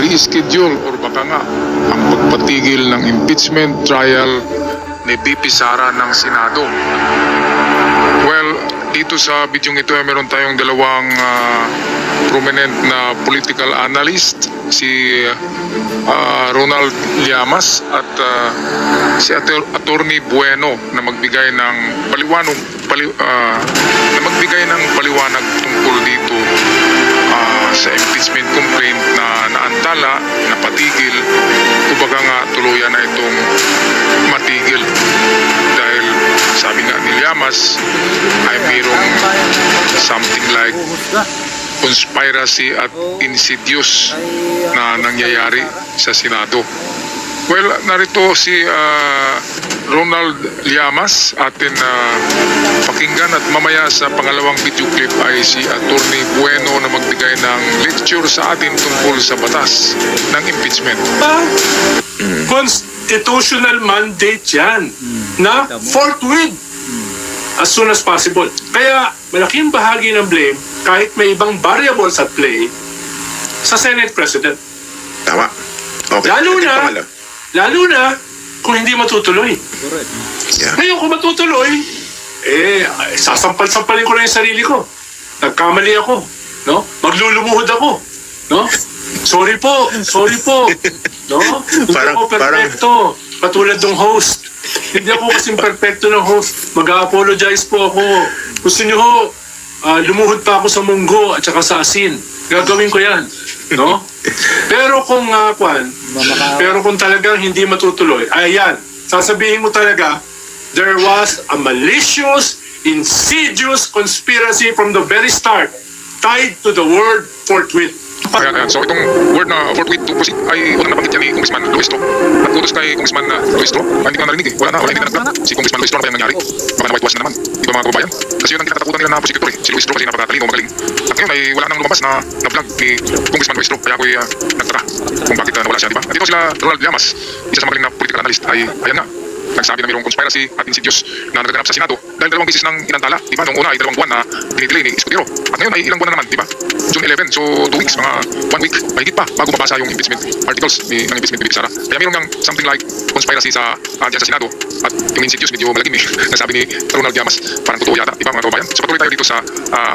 reschedule or baka nga ang pagpatigil ng impeachment trial ni VP Sara ng Senado. Well, dito sa bidyong ito ay meron tayong dalawang prominent na political analyst, si Ronald Llamas at si Attorney Bueno na magbigay ng paliwanag tungkol dito sa impeachment complaint na naantala, napatigil, kumbaga nga tuluyan na itong matigil dahil sabi nga ni Llamas ay mayroong something like conspiracy at insidious na nangyayari sa Senado. Well, narito si Ronald Llamas atin pakinggan, at mamaya sa pangalawang video clip ay si Attorney Bueno na magbigay ng lecture sa atin tungkol sa batas ng impeachment. Constitutional mandate yan na forthwith as soon as possible. Kaya malaking bahagi ng blame, kahit may ibang variables at play, sa Senate President. Tama. Okay. Lalo na kung hindi matutuloy. Yeah. Ngayon kung matutuloy, sasampal-sampalin ko na yung sarili ko. Nagkamali ako, no? Maglulumuhod ako, no? Sorry po, no? Hindi ako perfecto, katulad ng host. Hindi ako kasing perfecto ng host. Mag-a-apologize po ako. Gusto niyo ho, lumuhod pa ako sa munggo at saka sa asin. Gagawin ko yan, no? Pero kung talagang hindi matutuloy, ayan, sasabihin mo talaga, there was a malicious, insidious conspiracy from the very start tied to the word forthwith. Ayan. So itong word na forthwith to proceed ay unang nabanggit yan ni Congressman Luistro. At kudos kay Congressman Luistro, hindi ko narinig eh. Wala hindi na nagplano. Si Congressman Luistro, ano kayang nangyari? Baka na-whitewash na naman. Di ba mga kababayan? Kasi yun ang kinatakutan nila na prosecutor eh. Si Luistro kasi napakatalino, magaling. At ngayon ay wala nang lumabas na vlog ni Congressman Luistro. Kaya ako'y nagtaka kung bakit nawala siya, di ba? At dito sila Ronald Llamas, isa sa magaling na political analyst, ay ayan nga, nagsabi na mayroong conspiracy at insidious na nagaganap sa Senado dahil dalawang beses nang inantala, di ba? Noong una ay 2 buwan na dinidelay ni Escudero. At ngayon ay ilang buwan na naman, di ba? June 11, so 2 weeks, mga 1 week, mahigit pa bago mabasa yung impeachment articles ng impeachment ni VP Sara. Kaya mayroong ng something like conspiracy sa dyan sa Senado, at yung insidious medyo malagim eh. Nasabi ni Ronald Llamas, parang totoo yata, di ba mga kababayan? So patuloy tayo dito sa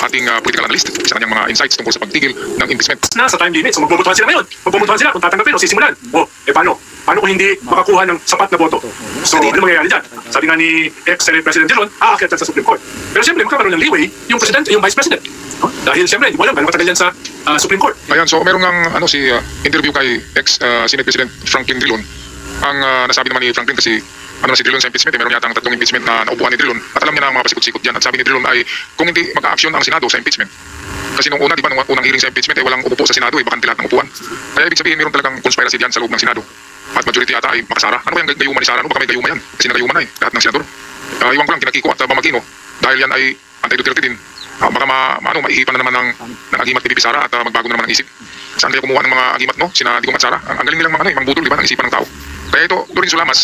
ating political analyst sa kanyang mga insights tungkol sa pagtigil ng impeachment. Sa time limit, so magbubutuhan sila ngayon. Magbubutuhan sila kung tatanggapin o sisimulan. Paano? Paano kung hindi makakuha ng sapat na boto? So, ano mangyayari dyan? Sabi nga ni ex-Senate President Dillon, aakyat sa Supreme Court. Pero siyempre, magkakaroon ng leeway yung President, yung Vice President. Dahil siyempre, hindi mo alam, matagal yan sa Supreme Court. Ayan, so meron ng interview kay ex-Senate President Franklin Drilon. Ang nasabi naman ni Franklin, kasi si Drilon sa impeachment, meron yata ang 3 impeachment na naupuan ni Drilon. At alam niya na ang mga pasikot-sikot dyan. At sabi ni Drilon ay, kung hindi mag-a-action ang Senado sa impeachment, kasi nung una, di ba, nung unang hearing sa impeachment, walang umupo sa Senado, bakante lahat ng upuan. Kaya ibig sabihin, meron talagang conspiracy dyan sa loob ng Senado. At majority ata ay makasara. Ano ba yung gayuma ni Sara? Baka may gayuma yan. Kasi nagayuma na lahat ng senador. Iwan ko lang, kinakiko at Bamagino. Dahil yan ay anti-Duterte din. Baka maihipan na naman ng agimat ni VP Sara at magbago na naman ang isip. Saan kaya kumuha ng mga agimat, no? Sina Digong at Sara. Ang galing nilang mga budol, di ba, ng isipan ng tao. Kaya ito, Lorenzo Llamas,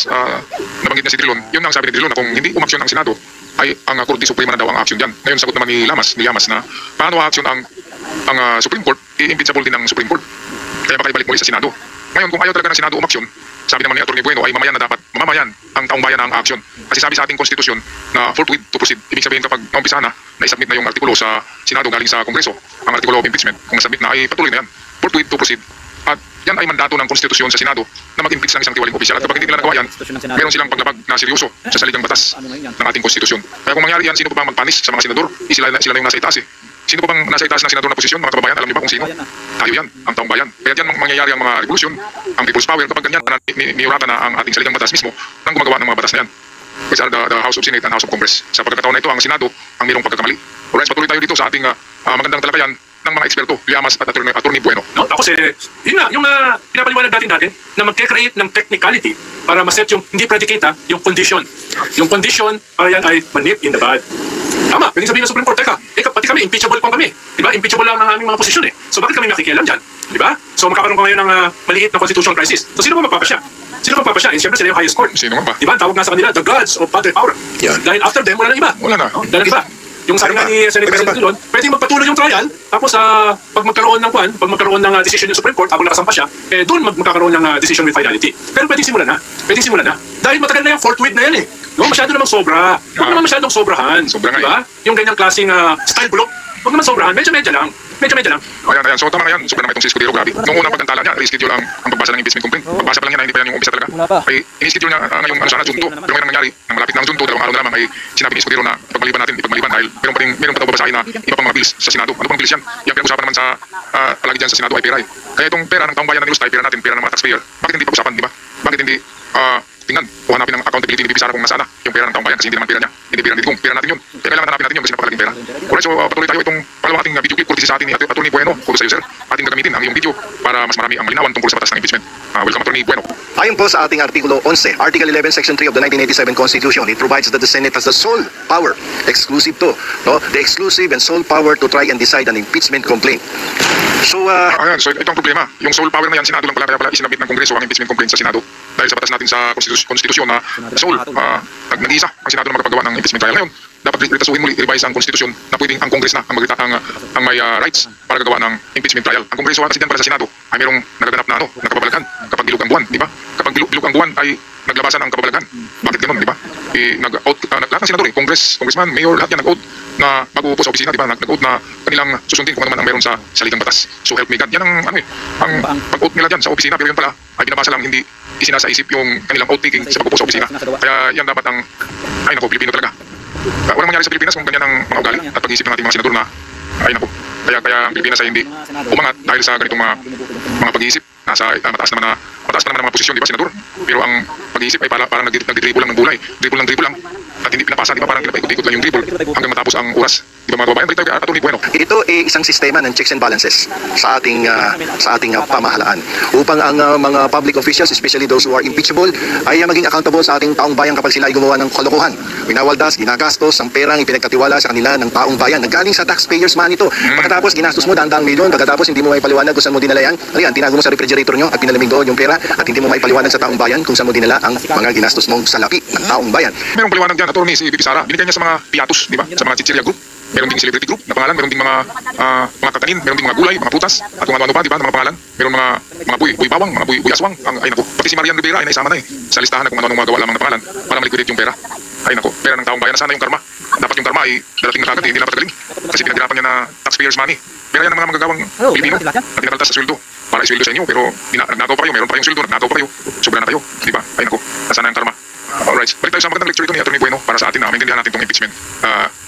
nabanggit na si Drilon. Yun ang sabi ni Drilon na kung hindi umaksyon ang Senado, ay ang Korte Suprema na daw ang aksyon dyan. Ngayon, sagot naman ni Llamas na paano aksyon ang Supreme Court, i-impeachable din ng Supreme Court. Kaya baka ibalik muli sa Senado. Ngayon, kung ayaw talaga ng Senado umaksyon, sabi naman ni Atty. Bueno ay mamamayan ang taong bayan ang aksyon. Kasi sabi sa ating konstitusyon na forthwith to proceed. Ibig sabihin kapag naumpisa na, na-submit na yung artikulo sa Senado galing sa Kongreso, ang artikulo of impeachment, kung na-submit na ay patuloy na yan. Forthwith to proceed. At yan ay mandato ng konstitusyon sa Senado na mag-impeach ng isang tiwaling opisyal. At kapag hindi nila nagawa yan, meron silang paglabag na seryoso sa saligang batas ng ating konstitusyon. Kaya kung mangyari yan, sino pa bang mag-punish sa mga senador? Sila na yung nasa itaas eh. Sino pa bang nasa itaas ng senador na posisyon, mga kababayan? Alam niyo ba kung sino? Tayo yan, ang taong bayan. Kaya yan mangyayari ang mga revolusyon, ang people's power, kapag ganyan, niurata na ang ating saligang batas mismo ng gumagawa ng mga batas na yan. Which are the House of Senate and House of Congress. Sa pagkakataon na ito, ang Senado ang mayroong pagkakamali. Alright, patuloy tayo dito sa ating magandang talakayan ng mga eksperto, Llamas at Atty. Bueno. No? Tapos yun nga, yung pinapaliwanag natin na mag-create ng technicality para maset yung, hindi predicate yung condition. Yung condition, para yan ay manip in the bud. Tama, pwedeng sabihin ng Supreme Court, teka, pati kami, impeachable pang kami. Diba? Impeachable lang ang aming mga posisyon eh. So bakit kami makikialam dyan? Diba? So magkakaroon ka ngayon ng maliit na constitutional crisis. So sino ba magpapasya? Sino magpapasya? Eh, siyempre sila yung highest court. Sino nga ba? Diba? Tawag nga sa kanila, the gods of battle power. Yeah. Dahil after them, wala na iba. Wala na. No? Dahil iba. Yung sabi nga ni Senator President Drilon, pwedeng magpatuloy yung trial, tapos pag magkaroon ng decision yung Supreme Court, habang nakasampa siya, doon magkakaroon ng decision with finality. Pero pwedeng simulan na. Dahil matagal na yung forthwith na yan eh. No, masyado namang sobra. Huwag naman masyadong sobrahan. Sobra nga diba? Yung ganyang klaseng style bulok, huwag naman sobrahan. Medyo-medyo lang. Ayan. So, tama na yan. Sobra naman itong si Escudero, grabe. Noong unang pagkantala niya, reschedule ang pagbasa ng impeachment complaint. Pagbasa pa lang niya na hindi pa yan yung umpisa talaga. Ay, ini-schedule niya ngayong June 2. Pero ngayon nangyari, nang malapit na ang June 2, 2 araw na lamang, ay sinabi ni Escudero na ipagmaliban dahil meron pa daw babasahin na iba pang mga bills sa Senado. Ano pang bills yan? Yung pinag-usapan naman sa palagi dyan sa Senado ay pera eh. Kaya itong pera ng taong bayan na nilustay, pera natin, pera ng mga taxpayer, bakit hindi pag-usapan, di ba? Bakit hindi tingnan o hanapin ng accountability ni Bibi Sara kung nasaan na yung pera ng taong bayan kasi hindi naman pera niya, hindi pera ni Digong, pera natin yun. Kaya kailangan hanapin natin yun kasi napakalaking pera. Alright, so patuloy tayo itong pangalawang ating video clip courtesy sa atin ni Atty. Bueno. Kudos sa iyo, sir. Ating gagamitin ang iyong video para mas marami ang malinawan tungkol sa batas ng impeachment. Welcome, Atty. Bueno. Ayon po sa ating Artikulo 11, Article 11, Section 3 of the 1987 Constitution, it provides that the Senate has the sole power, exclusive to, no, the exclusive and sole power to try and decide an impeachment complaint. So, Ayan, so ito ang problema. Yung sole power na yan, Senado lang pala, kaya pala isinabit ng Kongreso ang impeachment complaint sa Senado. Dahil sa batas natin sa konstitusyon na sole, nag-iisa ang Senado na magpapagawa ng impeachment trial. Ngayon, dapat retasuhin muli, i-revise ang konstitusyon na pwedeng ang Congress na ang may rights para gagawa ng impeachment trial. Ang Kongreso kasi din pala sa Senado ay mayroong nagaganap na nagkababalaghan kapag bilog ang buwan, di ba? Kapag bilog ang buwan ay naglabasan ang kababalaghan. Bakit ganoon, di ba? Nag-out lahat ng senador, congressman, mayor, lahat yan nag-out na mag-uupo sa opisina, di ba? Nag-out na kanilang susundin kung ano man ang meron sa saligang batas. So help me God. Yan ang pag-out nila dyan sa opisina, pero yun pala ay binabasa lang, hindi isinasaisip yung kanilang out-taking sa pag-upo sa opisina. Kaya yan dapat ang Pilipino talaga. Walang mangyari sa Pilipinas kung ganyan ang mga ugali at pag-iisip ng ating mga senador na kaya ang Pilipinas ay hindi umangat dahil sa ganitong mga pag-iisip. Mataas naman ang mga posisyon, di ba, senador? Pero ang pag-iisip ay parang nag-dribble lang ng bulay. Dribble lang. At hindi pinapasa, di ba, parang pinapaikot-ikot lang yung dribble hanggang matapos ang oras. Di ba, mga kababayan? Balik tayo, Atty. Bueno. ito ay isang sistema ng checks and balances sa ating pamahalaan upang ang mga public officials, especially those who are impeachable, ay maging accountable sa ating taong bayan kapag sila ay gumawa ng kalokohan. Winawaldas, ginagastos ang perang ipinagkatiwala sa kanila ng taong bayan. Nagaling sa taxpayers money ito. Pagkatapos ginastos mo daang milyon, pagkatapos hindi mo may paliwanag kung saan mo dinala yan. Tinago mo sa refrigerator nyo at pinalamig doon yung pera at hindi mo may paliwanag sa taong bayan kung saan mo dinala ang mga ginastos mong salapi ng taong bayan. Merong paliwanag dyan, Atty. Si Bibi Sara. Binigyan niya sa mga piatos, di ba? Sa mga chichirya group. Meron ding celebrity group na pangalan, meron ding mga kakanin, meron ding mga gulay, mga prutas, at kung ano-ano pa, di ba, na mga pangalan. Meron mga buy bawang, mga buy aswang. Ay naku, pati si Marian Rivera ay naisama na sa listahan na kung ano-ano magawa lamang na pangalan para maliquidate yung pera. Ay naku, pera ng taong bayan. Sana yung karma. Dapat yung karma ay darating na kagad, hindi na patagaling. Kasi pinaghirapan niya na taxpayers money. Pera yan ng mga magagawang Pilipino na tinakaltas sa sweldo para isweldo sa inyo, pero nagnagaw pa kayo, meron pa kayong sweldo, nagnagaw pa kayo, sobra na kayo, di ba? Ay naku, nasaan na yung karma. Alright, balik tayo sa magandang lecture ito ni Atty. Bueno para sa atin na maintindihan natin itong impeachment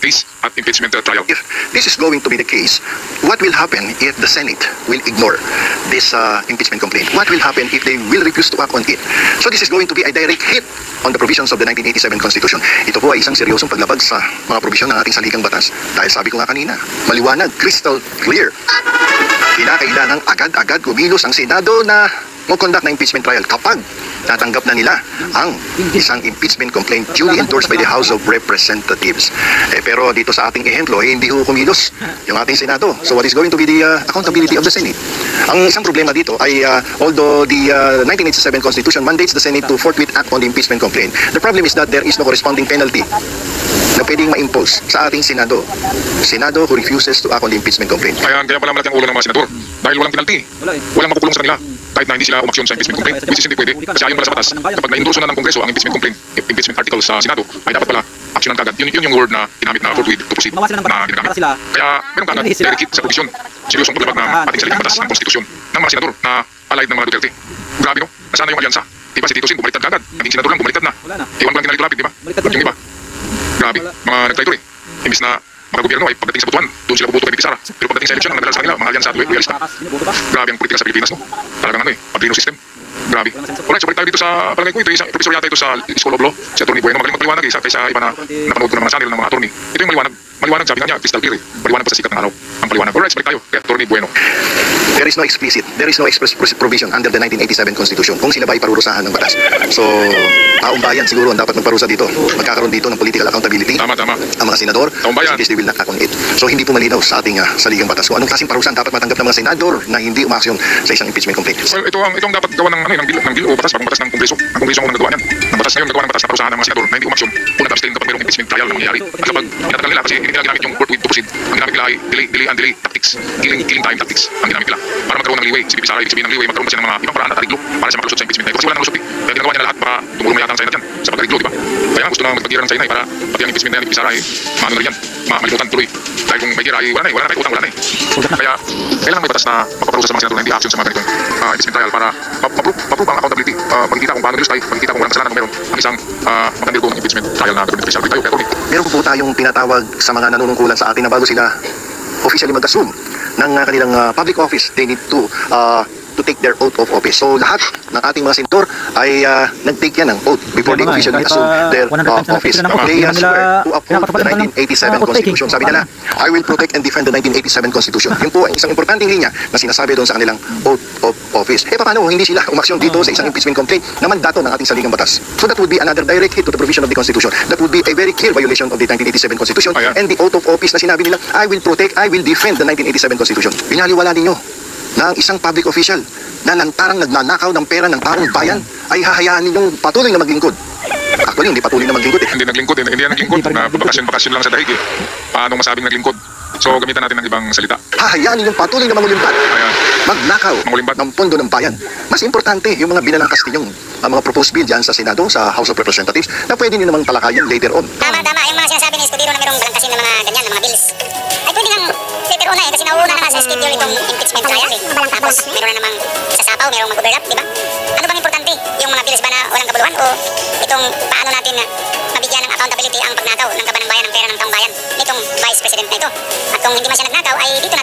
case at impeachment trial. If this is going to be the case, what will happen if the Senate will ignore this impeachment complaint? What will happen if they will refuse to act on it? So this is going to be a direct hit on the provisions of the 1987 Constitution. Ito po ay isang seryosong paglabag sa mga probisyon ng ating saligang batas. Dahil sabi ko nga kanina, maliwanag, crystal clear. Kinakailangang agad-agad kumilos ang Senado na mag-conduct na impeachment trial kapag natanggap na nila ang isang impeachment complaint duly endorsed by the House of Representatives. Pero dito sa ating ehemplo, hindi ho kumilos yung ating Senado. So what is going to be the accountability of the Senate? Ang isang problema dito ay although the 1987 Constitution mandates the Senate to forthwith act on the impeachment complaint, the problem is that there is no corresponding penalty na pwedeng ma-impose sa ating Senado. Senado who refuses to act on the impeachment complaint. Kaya pala malaki ang ulo ng mga senador dahil walang penalty. Walang makukulong sa kanila kahit na hindi sila umaksyon sa impeachment complaint, which is hindi pwede. Kasi ayon pala sa batas, kapag na-endorso na ng Kongreso ang impeachment complaint, impeachment article sa Senado, ay dapat pala aksyonan kagad. Yun yung word na ginamit na forthwith to proceed na ginagamit. Kaya meron kagad direct hit sa provision. Seryosong paglabag ng ating saligang batas ng konstitusyon ng mga senador na allied ng mga Duterte. Grabe no? Nasaan yung alyansa? Diba si Tito Sin, bumaliktad kagad. Naging senador lang, bumaliktad na. Iwan ko lang kinalito-lapit, diba? Yung iba. Grabe, mga nagtraitor eh. Imbis na makagobyerno ay pagdating sa butuan, doon sila bubuto kay Bibi Sara. Pero pagdating sa eleksyon, ang nadala sa kanila, mga alyansa at realista. Grabe ang politika sa Pilipinas, no? Talagang padrino system. Grabe. Alright, so balik tayo dito sa palagay ko, professor yata ito sa School of Law, si Atty. Bueno. Magaling magpaliwanag kaysa iba na napanood ko ng mga channel ng mga attorney. Ito yung maliwanag, sabi nga niya, crystal clear eh. Maliwanag pa sa sikat ng araw. Ang paliwanag. Alright, balik tayo kay Atty. Bueno. There is no express provision under the 1987 Constitution kung sila ba ay parurusahan ng batas. So, taong bayan siguro ang dapat magparusa dito. Magkakaroon dito ng political accountability. Tama. Ang mga senador, Taong bayan. in case they will not act on it. So, hindi po malinaw sa ating saligang batas kung anong klaseng parusahan dapat matanggap ng mga senador na hindi umaksyon sa isang impeachment complaint. Well, ito ang dapat gawa ng bill o batas, bagong batas ng Kongreso. Ang Kongreso ang unang nagawa niyan. Ang batas ngayon, nagawa ng batas na parusahan ng mga senador na hindi umaksyon kung nag-abstain kapag mayroong impeachment trial na mangyayari. At kapag tinatagal nila kasi hindi nila ginamit yung court with to proceed, ang ginamit nila ay delay tactics, killing time tactics ang ginamit nila. Para magkaroon ng leeway, si Bibi Sara, ibig sabihin ng leeway, magkaroon pa siya ng mga ibang paraan at ariglo para sa makalusot sa impeachment na ito. Kasi wala nang lusot eh. Kaya ginagawa niya na lahat para tumulong na yata ang Senate dyan sa pag-ariglo, di ba? Kaya gusto na magpag-gira ng China para pati ang impeachment na yan ni Bibi Sara ay maano na rin yan, malimutan tuloy. Dahil kung may gira ay wala na kahit utang wala na eh. Kaya kailangan may batas na mapaparusa sa mga senador na hindi action sa mga ganitong impeachment trial para ma-prove ang accountability, pagkikita kung paano nilustay, pagkikita kung walang kasalanan kung meron ang isang magandang ng impeachment trial na gagawin official. Tayo, pero Meron po tayong tinatawag sa mga nanunungkulan sa atin na bago sila officially mag-assume ng kanilang public office, they need to take their oath of office. So lahat ng ating mga senador ay nag-take yan ng oath before they officially assume their office. They swear to uphold the 1987 Constitution. Sabi nila, I will protect and defend the 1987 Constitution. Yun po ang isang importanteng linya na sinasabi doon sa kanilang oath of office. Paano hindi sila umaksyon dito sa isang impeachment complaint na mandato ng ating saligang batas? So that would be another direct hit to the provision of the Constitution. That would be a very clear violation of the 1987 Constitution and the oath of office na sinabi nila, I will protect, I will defend the 1987 Constitution. Binaliwala ninyo na ang isang public official na lantarang nagnanakaw ng pera ng taong bayan ay hahayaan ninyong patuloy na maglingkod. Actually, hindi patuloy na maglingkod eh. hindi naglingkod na bakasyon lang sa daig eh. Paano masabing naglingkod? So gamitan natin ng ibang salita. Hahayaan ninyong patuloy na mangulimbat. Magnakaw Mangulimbat. ng pondo ng bayan. Mas importante yung mga binalangkas ninyong mga proposed bill dyan sa Senado, sa House of Representatives na pwede nyo namang talakayan later on. Tama, yung mga sinasabi ni Escudero na mayroong balangkasin ng mga ganyan, ng mga bills. Ay pwede nang later on na kasi nauna na nga sa schedule itong impeachment trial. Tapos mayroon na namang sasapaw, mayroong mag-overlap, di ba? Ano bang importante? Yung mga bills ba na walang kabuluhan o itong paano natin mabigyan ng accountability ang pagnakaw ng kaban ng bayan ng pera ng taong bayan nitong Vice President na ito? At kung hindi man siya nagnakaw ay dito